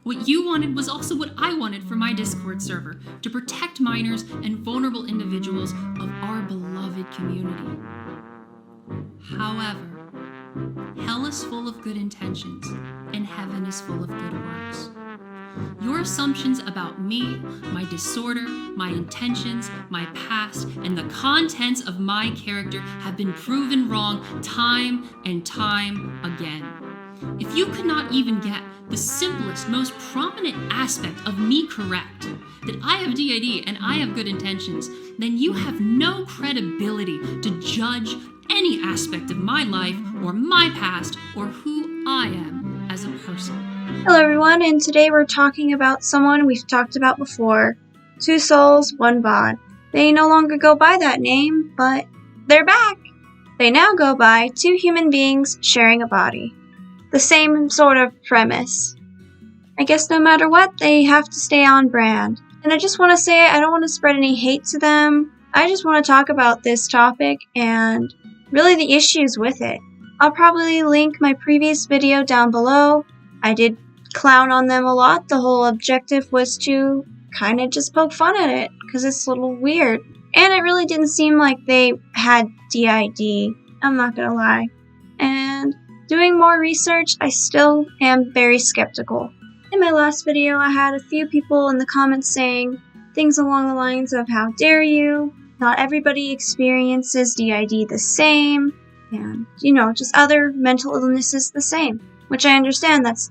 What you wanted was also what I wanted for my Discord server, to protect minors and vulnerable individuals of our beloved community. However, hell is full of good intentions, and heaven is full of good works. Your assumptions about me, my disorder, my intentions, my past, and the contents of my character have been proven wrong time and time again. If you could not even get the simplest, most prominent aspect of me correct, that I have DID and I have good intentions, then you have no credibility to judge any aspect of my life or my past or who I am as a person. Hello everyone, and today we're talking about someone we've talked about before, TwoSoulsOneBod. They no longer go by that name, but they're back. They now go by two human beings sharing a body. The same sort of premise. I guess no matter what, they have to stay on brand. And I just want to say, I don't want to spread any hate to them. I just want to talk about this topic and really the issues with it. I'll probably link my previous video down below. I did clown on them a lot. The whole objective was to kind of just poke fun at it, because it's a little weird. And it really didn't seem like they had DID, I'm not gonna lie. And doing more research, I still am very skeptical. In my last video, I had a few people in the comments saying things along the lines of, how dare you, not everybody experiences DID the same, and, just other mental illnesses the same. Which I understand, that's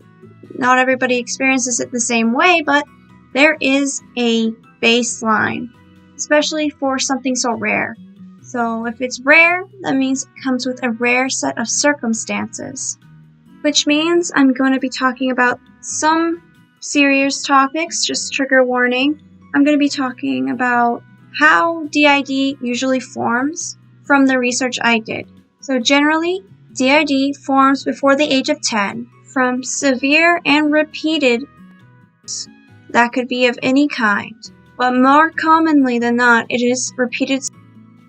not everybody experiences it the same way, but there is a baseline, especially for something so rare. So if it's rare, that means it comes with a rare set of circumstances. Which means I'm going to be talking about some serious topics, just trigger warning. I'm going to be talking about how DID usually forms from the research I did. So generally, DID forms before the age of 10 from severe and repeated that could be of any kind, but more commonly than not, it is repeated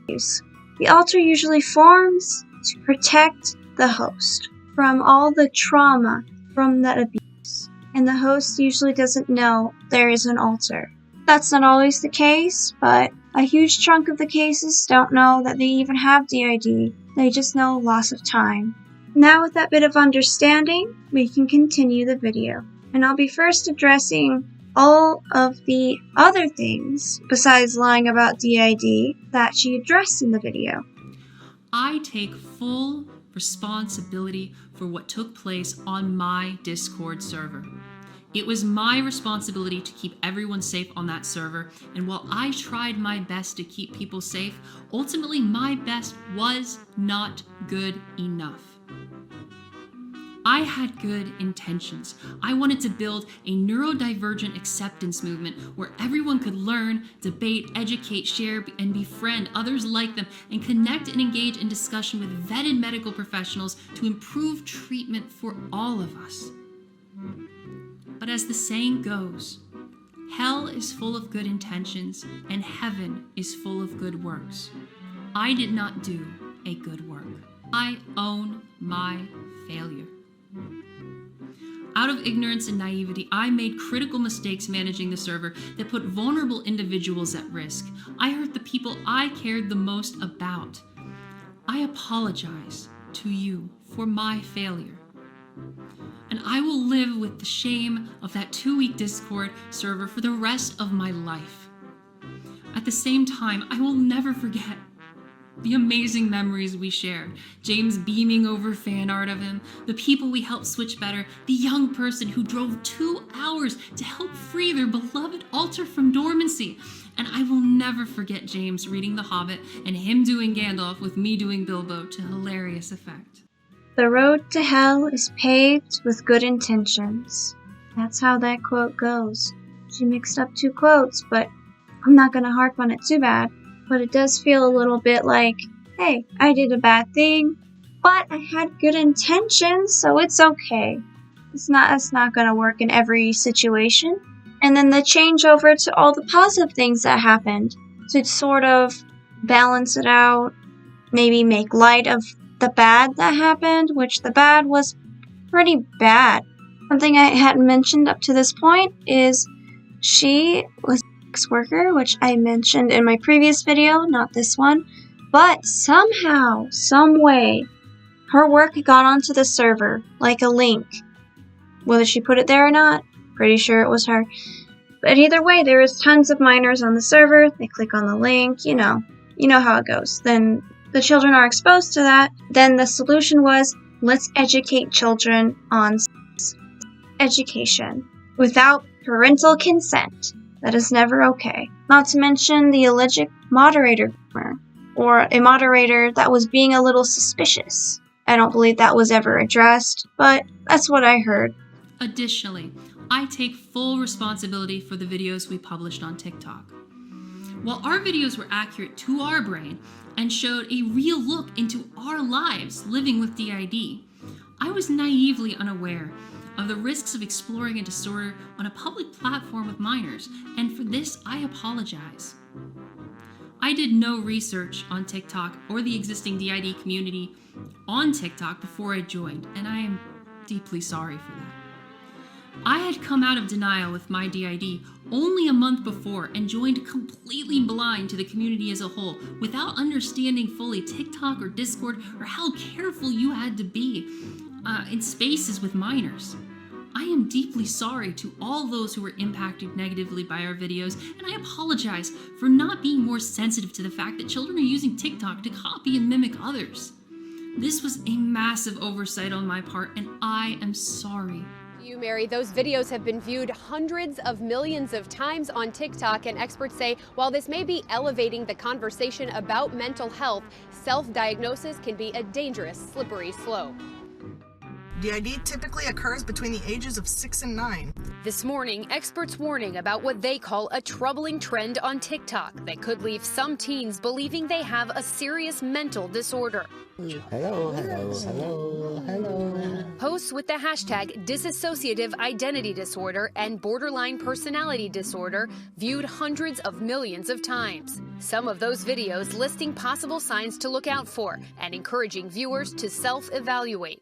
use. The alter usually forms to protect the host from all the trauma from that abuse, and the host usually doesn't know there is an alter. That's not always the case, but a huge chunk of the cases don't know that they even have DID. They just know loss of time. Now with that bit of understanding, we can continue the video. And I'll be first addressing all of the other things, besides lying about DID, that she addressed in the video. I take full responsibility for what took place on my Discord server. It was my responsibility to keep everyone safe on that server, and while I tried my best to keep people safe, ultimately my best was not good enough. I had good intentions. I wanted to build a neurodivergent acceptance movement where everyone could learn, debate, educate, share, and befriend others like them, and connect and engage in discussion with vetted medical professionals to improve treatment for all of us. But as the saying goes, hell is full of good intentions and heaven is full of good works. I did not do a good work. I own my failure. Out of ignorance and naivety, I made critical mistakes managing the server that put vulnerable individuals at risk. I hurt the people I cared the most about. I apologize to you for my failure. And I will live with the shame of that 2-week Discord server for the rest of my life. At the same time, I will never forget the amazing memories we shared. James beaming over fan art of him, the people we helped switch better, the young person who drove 2 hours to help free their beloved altar from dormancy. And I will never forget James reading The Hobbit and him doing Gandalf with me doing Bilbo to hilarious effect. The road to hell is paved with good intentions. That's how that quote goes. She mixed up 2 quotes, but I'm not gonna harp on it too bad. But it does feel a little bit like, hey, I did a bad thing, but I had good intentions, so it's okay. It's not gonna work in every situation. And then the change over to all the positive things that happened to sort of balance it out, maybe make light of the bad that happened, which the bad was pretty bad. Something I hadn't mentioned up to this point is she was a sex worker, which I mentioned in my previous video, not this one. But somehow, some way, her work got onto the server, like a link. Whether she put it there or not, pretty sure it was her. But either way, there was tons of minors on the server. They click on the link, you know how it goes. Then the children are exposed to that. Then the solution was, let's educate children on sex education without parental consent. That is never okay. Not to mention the alleged moderator, or a moderator that was being a little suspicious. I don't believe that was ever addressed, but that's what I heard. Additionally, I take full responsibility for the videos we published on TikTok. While our videos were accurate to our brain and showed a real look into our lives living with DID, I was naively unaware of the risks of exploring a disorder on a public platform with minors, and for this I apologize. I did no research on TikTok or the existing DID community on TikTok before I joined, and I am deeply sorry for that. I had come out of denial with my DID only a month before and joined completely blind to the community as a whole without understanding fully TikTok or Discord or how careful you had to be in spaces with minors. I am deeply sorry to all those who were impacted negatively by our videos, and I apologize for not being more sensitive to the fact that children are using TikTok to copy and mimic others. This was a massive oversight on my part, and I am sorry. You, Mary, those videos have been viewed hundreds of millions of times on TikTok, and experts say while this may be elevating the conversation about mental health, self-diagnosis can be a dangerous, slippery slope. DID typically occurs between the ages of 6 and 9. This morning, experts warning about what they call a troubling trend on TikTok that could leave some teens believing they have a serious mental disorder. Hello. Posts with the hashtag dissociative identity disorder and borderline personality disorder viewed hundreds of millions of times. Some of those videos listing possible signs to look out for and encouraging viewers to self-evaluate.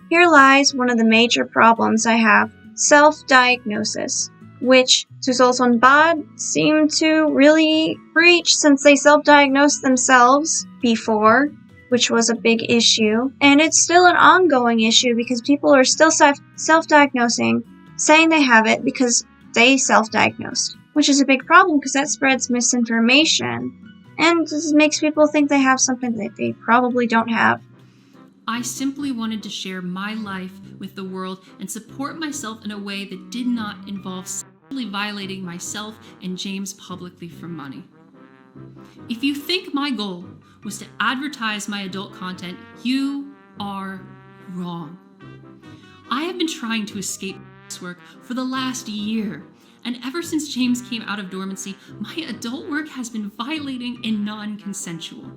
Here lies one of the major problems I have, self-diagnosis, which TwoSoulsOneBod seem to really preach since they self-diagnosed themselves before, which was a big issue. And it's still an ongoing issue because people are still self-diagnosing, saying they have it because they self-diagnosed, which is a big problem because that spreads misinformation and just makes people think they have something that they probably don't have. I simply wanted to share my life with the world and support myself in a way that did not involve sexually violating myself and James publicly for money. If you think my goal was to advertise my adult content, you are wrong. I have been trying to escape sex work for the last year, and ever since James came out of dormancy, my adult work has been violating and non-consensual.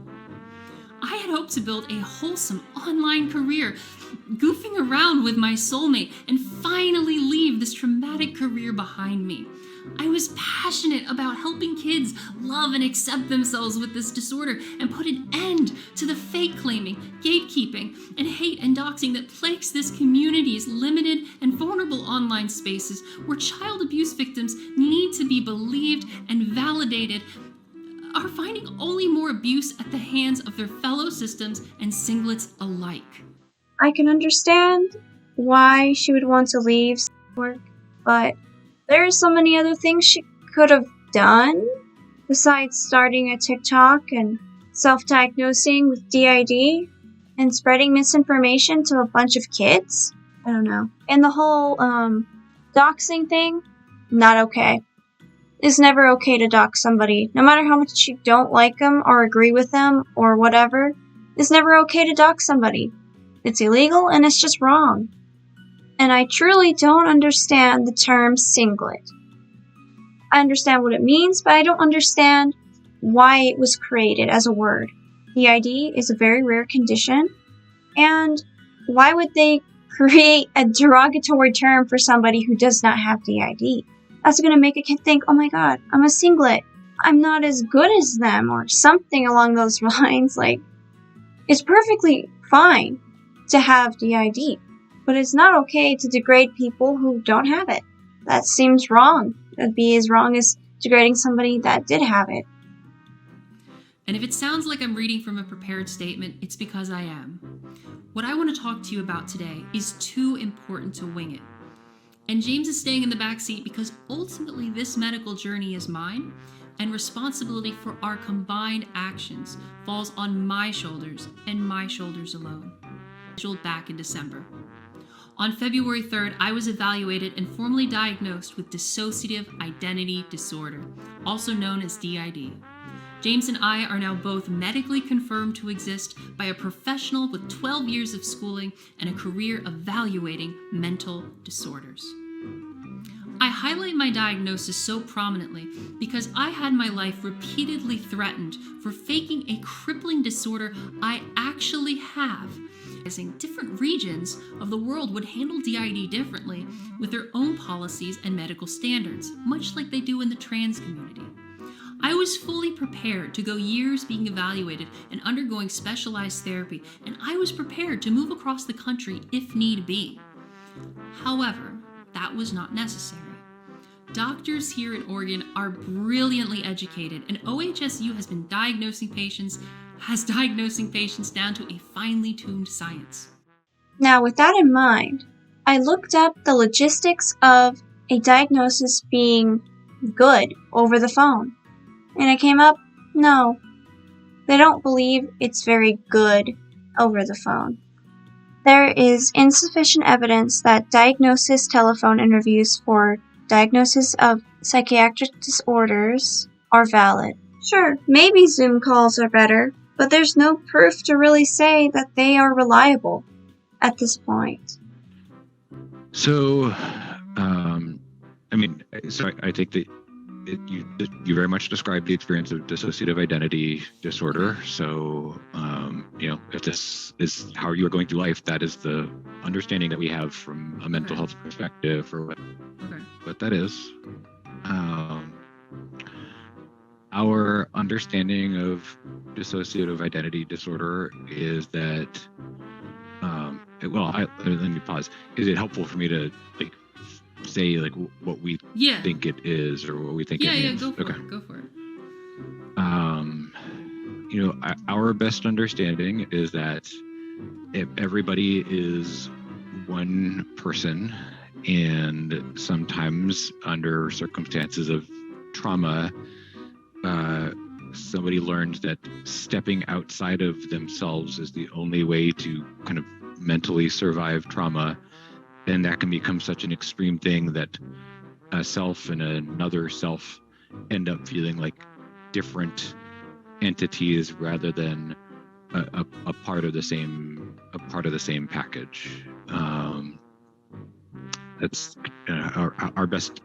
I had hoped to build a wholesome online career, goofing around with my soulmate, and finally leave this traumatic career behind me. I was passionate about helping kids love and accept themselves with this disorder and put an end to the fake claiming, gatekeeping, and hate and doxing that plagues this community's limited and vulnerable online spaces where child abuse victims need to be believed and validated are finding only more abuse at the hands of their fellow systems and singlets alike. I can understand why she would want to leave work, but there are so many other things she could have done besides starting a TikTok and self-diagnosing with DID and spreading misinformation to a bunch of kids. I don't know. And the whole doxing thing, not okay. It's never okay to dox somebody, no matter how much you don't like them or agree with them or whatever. It's never okay to dox somebody. It's illegal and it's just wrong. And I truly don't understand the term singlet. I understand what it means, but I don't understand why it was created as a word. DID is a very rare condition, and why would they create a derogatory term for somebody who does not have DID? That's going to make a kid think, oh my god, I'm a singlet. I'm not as good as them, or something along those lines. Like, it's perfectly fine to have DID. but it's not okay to degrade people who don't have it. That seems wrong. It'd be as wrong as degrading somebody that did have it. And if it sounds like I'm reading from a prepared statement, it's because I am. What I want to talk to you about today is too important to wing it. And James is staying in the back seat because ultimately this medical journey is mine, and responsibility for our combined actions falls on my shoulders and my shoulders alone. Scheduled back in December. On February 3rd, I was evaluated and formally diagnosed with dissociative identity disorder, also known as DID. James and I are now both medically confirmed to exist by a professional with 12 years of schooling and a career evaluating mental disorders. I highlight my diagnosis so prominently because I had my life repeatedly threatened for faking a crippling disorder I actually have. Different regions of the world would handle DID differently with their own policies and medical standards, much like they do in the trans community. I was fully prepared to go years being evaluated and undergoing specialized therapy, and I was prepared to move across the country if need be. However, that was not necessary. Doctors here in Oregon are brilliantly educated, and OHSU has diagnosing patients down to a finely tuned science. Now, with that in mind, I looked up the logistics of a diagnosis being good over the phone. And it came up, no, they don't believe it's very good over the phone. There is insufficient evidence that diagnosis telephone interviews for diagnosis of psychiatric disorders are valid. Sure, maybe Zoom calls are better, but there's no proof to really say that they are reliable at this point. So, I think that you very much described the experience of dissociative identity disorder. So, if this is how you are going through life, that is the understanding that we have from a mental health perspective for what that is. Our understanding of dissociative identity disorder is that, let me pause. Is it helpful for me to say what we think it is or what we think it means? Go for it. Our best understanding is that everybody is one person, and sometimes under circumstances of trauma, somebody learns that stepping outside of themselves is the only way to kind of mentally survive trauma. And that can become such an extreme thing that a self and another self end up feeling like different entities rather than a part of the same package. That's our best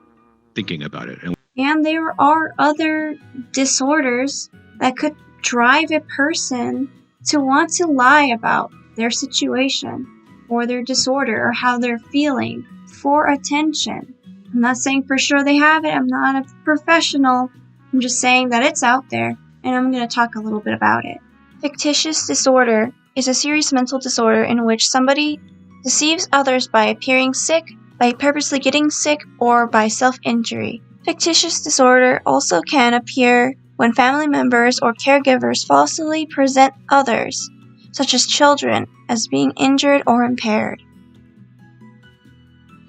thinking about it. And there are other disorders that could drive a person to want to lie about their situation or their disorder or how they're feeling for attention. I'm not saying for sure they have it. I'm not a professional. I'm just saying that it's out there, and I'm going to talk a little bit about it. Factitious disorder is a serious mental disorder in which somebody deceives others by appearing sick, by purposely getting sick, or by self-injury. Factitious disorder also can appear when family members or caregivers falsely present others, such as children, as being injured or impaired.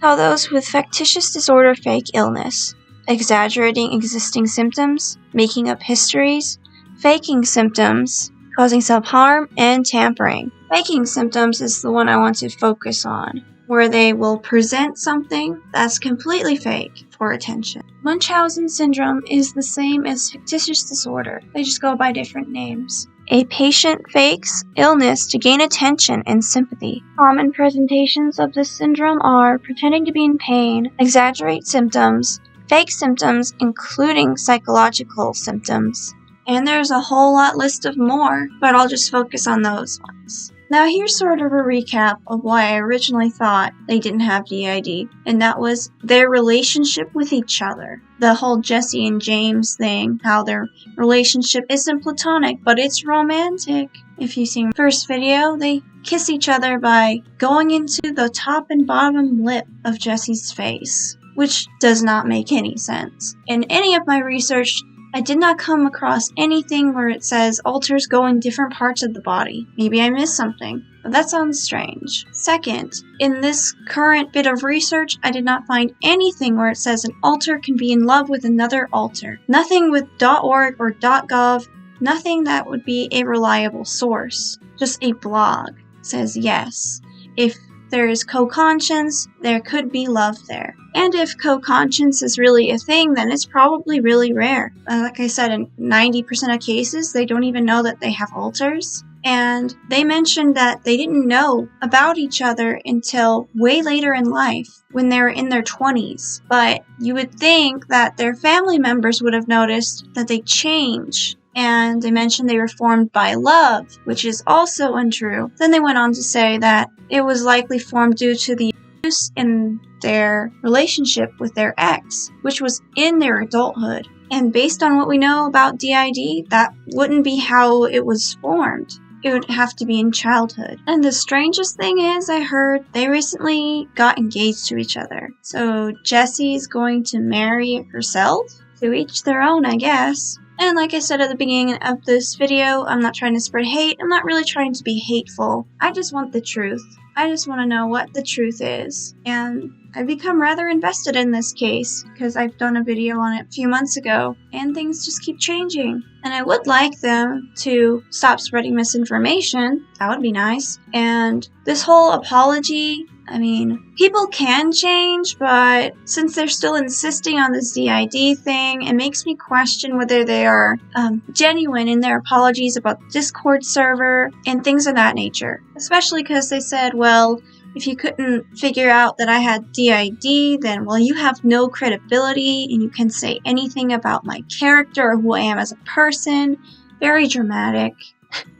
How those with factitious disorder fake illness, exaggerating existing symptoms, making up histories, faking symptoms, causing self-harm, and tampering. Faking symptoms is the one I want to focus on, where they will present something that's completely fake for attention. Munchausen syndrome is the same as factitious disorder. They just go by different names. A patient fakes illness to gain attention and sympathy. Common presentations of this syndrome are pretending to be in pain, exaggerate symptoms, fake symptoms including psychological symptoms. And there's a whole lot list of more, but I'll just focus on those ones. Now here's sort of a recap of why I originally thought they didn't have DID, and that was their relationship with each other. The whole Jesse and James thing, how their relationship isn't platonic, but it's romantic. If you've seen the first video, they kiss each other by going into the top and bottom lip of Jesse's face, which does not make any sense. In any of my research, I did not come across anything where it says altars go in different parts of the body. Maybe I missed something, but that sounds strange. Second, in this current bit of research, I did not find anything where it says an altar can be in love with another altar. Nothing with .org or .gov, nothing that would be a reliable source. Just a blog says yes. If there is co-conscience, there could be love there. And if co-conscience is really a thing, then it's probably really rare. Like I said, in 90% of cases, they don't even know that they have altars. And they mentioned that they didn't know about each other until way later in life, when they were in their 20s. But you would think that their family members would have noticed that they change. And they mentioned they were formed by love, which is also untrue. Then they went on to say that it was likely formed due to the abuse in their relationship with their ex, which was in their adulthood. And based on what we know about DID, that wouldn't be how it was formed. It would have to be in childhood. And the strangest thing is, I heard they recently got engaged to each other. So Jessie's going to marry herself? To each their own, I guess. And like I said at the beginning of this video, I'm not trying to spread hate. I'm not really trying to be hateful. I just want the truth. I just want to know what the truth is. And I've become rather invested in this case because I've done a video on it a few months ago and things just keep changing. And I would like them to stop spreading misinformation. That would be nice. And this whole apology, I mean, people can change, but since they're still insisting on this DID thing, it makes me question whether they are genuine in their apologies about the Discord server and things of that nature. Especially because they said, well, if you couldn't figure out that I had DID, then, well, you have no credibility and you can say anything about my character or who I am as a person. Very dramatic.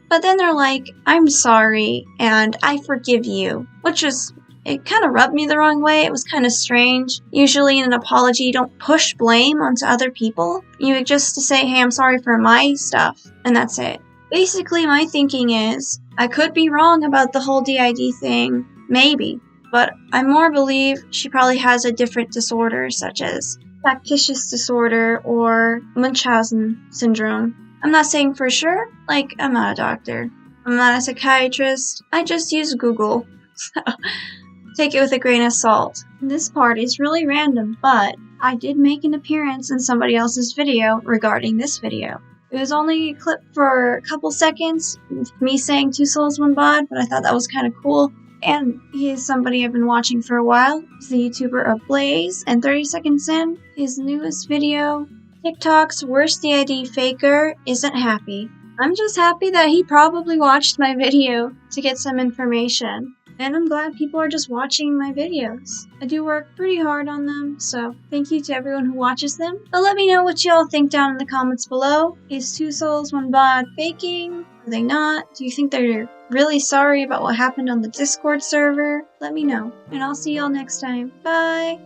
But then they're like, I'm sorry and I forgive you, which is... It kind of rubbed me the wrong way. It was kind of strange. Usually in an apology, you don't push blame onto other people. You just say, hey, I'm sorry for my stuff, and that's it. Basically, my thinking is, I could be wrong about the whole DID thing, maybe, but I more believe she probably has a different disorder, such as Factitious disorder or Munchausen syndrome. I'm not saying for sure, like, I'm not a doctor. I'm not a psychiatrist. I just use Google, so... Take it with a grain of salt. This part is really random, but I did make an appearance in somebody else's video regarding this video. It was only a clip for a couple seconds, me saying TwoSoulsOneBod, but I thought that was kind of cool. And he is somebody I've been watching for a while. He's the YouTuber Ablaze, and 30 seconds in, his newest video, TikTok's worst DID faker isn't happy. I'm just happy that he probably watched my video to get some information. And I'm glad people are just watching my videos. I do work pretty hard on them, so thank you to everyone who watches them. But let me know what y'all think down in the comments below. Is TwoSoulsOneBod faking? Are they not? Do you think they're really sorry about what happened on the Discord server? Let me know. And I'll see y'all next time. Bye!